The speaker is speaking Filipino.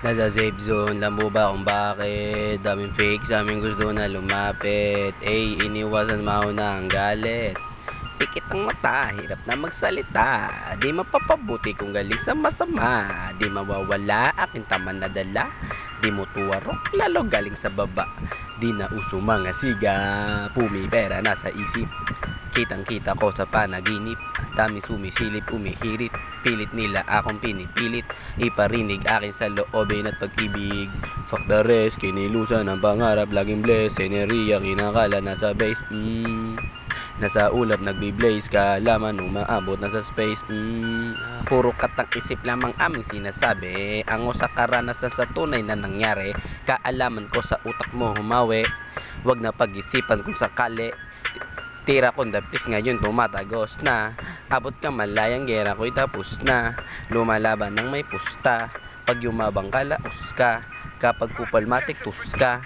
Nasa safe zone, alam mo ba kung bakit? Daming fake sa amin gusto na lumapit. Iniwasan mauna ang galit. Pikit ang mata, hirap na magsalita. Di mapapabuti kung galing sa masama. Di mawawala aking tama na dala. Di mo tuwarok, lalo galing sa baba. Di na uso mga siga, pumipera na sa isip. Kitang kita ko sa panaginip. Dami sumisilip, umihirit. Pilit nila akong pinipilit. Iparinig akin sa loobin at pag-ibig. Fuck the rest, kinilusan ang pangarap. Laging blessed, enerhiya kinakala nasa base. Nasa ulap nagbi-blaze ka, laman nung maabot na sa space. Puro katang isip lamang aming sinasabi. Ang sa karanasan sa tunay na nangyari. Kaalaman ko sa utak mo humawi. Wag na pag-isipan kung sakali. Tira kong dapis ngayon tumatagos na. Abot ka malayang gera ko'y tapos na. Lumalaban ng may pusta. Pag yumabang ka laos ka. Kapag kupalmatik tus ka.